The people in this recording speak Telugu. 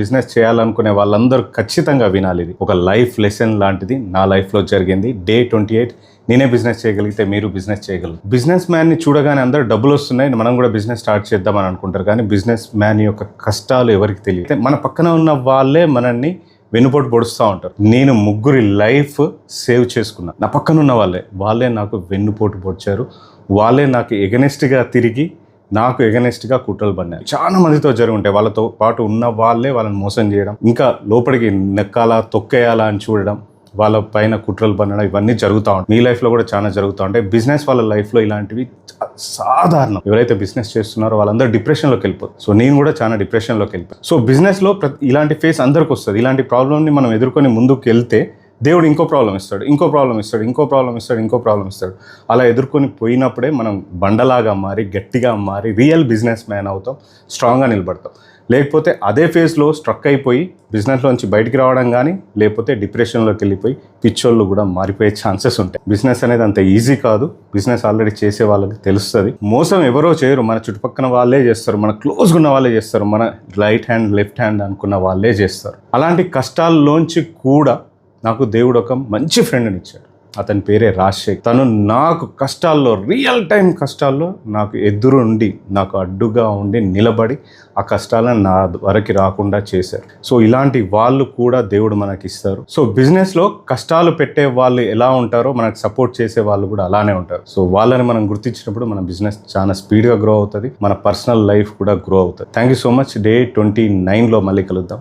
బిజినెస్ చేయాలనుకునే వాళ్ళందరూ ఖచ్చితంగా వినాలి. ఇది ఒక లైఫ్ లెసన్ లాంటిది. నా లైఫ్లో జరిగింది. డే 28 నేనే బిజినెస్ చేయగలిగితే మీరు బిజినెస్ చేయగలరు. బిజినెస్ మ్యాన్ని చూడగానే అందరూ డబ్బులు వస్తున్నాయి, మనం కూడా బిజినెస్ స్టార్ట్ చేద్దామని అనుకుంటారు. కానీ బిజినెస్ మ్యాన్ యొక్క కష్టాలు ఎవరికి తెలియదు. మన పక్కన ఉన్న వాళ్ళే మనల్ని వెన్నుపోటు పొడుస్తూ ఉంటారు. నేను 3 లైఫ్ సేవ్ చేసుకున్నా. నా పక్కన ఉన్న వాళ్ళే నాకు వెన్నుపోటు పొడిచారు. వాళ్ళే నాకు ఎగనెస్ట్గా తిరిగి నాకు ఎగనెస్ట్గా కుట్రలు పడినాయి. చాలా మందితో జరుగుంటాయి. వాళ్ళతో పాటు ఉన్న వాళ్ళే వాళ్ళని మోసం చేయడం, ఇంకా లోపలికి నెక్కాలా తొక్కేయాలా అని చూడడం, వాళ్ళ పైన కుట్రలు పడడం, ఇవన్నీ జరుగుతూ ఉంటాయి. మీ లైఫ్లో కూడా చాలా జరుగుతూ ఉంటాయి. బిజినెస్ వాళ్ళ లైఫ్లో ఇలాంటివి సాధారణం. ఎవరైతే బిజినెస్ చేస్తున్నారో వాళ్ళందరూ డిప్రెషన్లోకి వెళ్ళిపోతారు. సో నేను కూడా చాలా డిప్రెషన్లోకి వెళ్ళిపోయాను. సో బిజినెస్లో ఇలాంటి ఫేస్ అందరికి వస్తుంది. ఇలాంటి ప్రాబ్లమ్ని మనం ఎదుర్కొని ముందుకు వెళ్తే దేవుడు ఇంకో ప్రాబ్లం ఇస్తాడు. అలా ఎదుర్కొని పోయినప్పుడే మనం బండలాగా మారి, గట్టిగా మారి, రియల్ బిజినెస్ మ్యాన్ అవుతాం, స్ట్రాంగ్గా నిలబడతాం. లేకపోతే అదే ఫేజ్లో స్ట్రక్ అయిపోయి బిజినెస్లోంచి బయటికి రావడం కానీ, లేకపోతే డిప్రెషన్లోకి వెళ్ళిపోయి పిచ్చోళ్ళు కూడా మారిపోయే ఛాన్సెస్ ఉంటాయి. బిజినెస్ అనేది అంత ఈజీ కాదు. బిజినెస్ ఆల్రెడీ చేసే వాళ్ళకి తెలుస్తుంది. మోసం ఎవరో చేయరు, మన చుట్టుపక్కల వాళ్ళే చేస్తారు, మన క్లోజ్గా ఉన్న వాళ్ళే చేస్తారు, మన రైట్ హ్యాండ్ లెఫ్ట్ హ్యాండ్ అనుకున్న వాళ్ళే చేస్తారు. అలాంటి కష్టాల్లోంచి కూడా నాకు దేవుడు ఒక మంచి ఫ్రెండ్ని ఇచ్చాడు. అతని పేరే రాజశేఖర్. తను నాకు కష్టాల్లో, రియల్ టైం కష్టాల్లో నాకు ఎదురుండి, నాకు అడ్డుగా ఉండి నిలబడి ఆ కష్టాలను నా వరకు రాకుండా చేశారు. సో ఇలాంటి వాళ్ళు కూడా దేవుడు మనకి ఇస్తారు. సో బిజినెస్లో కష్టాలు పెట్టే వాళ్ళు ఎలా ఉంటారో మనకు సపోర్ట్ చేసే వాళ్ళు కూడా అలానే ఉంటారు. సో వాళ్ళని మనం గుర్తించినప్పుడు మన బిజినెస్ చాలా స్పీడ్గా గ్రో అవుతుంది, మన పర్సనల్ లైఫ్ కూడా గ్రో అవుతుంది. Thank you so much. Day 29లో మళ్ళీ కలుద్దాం.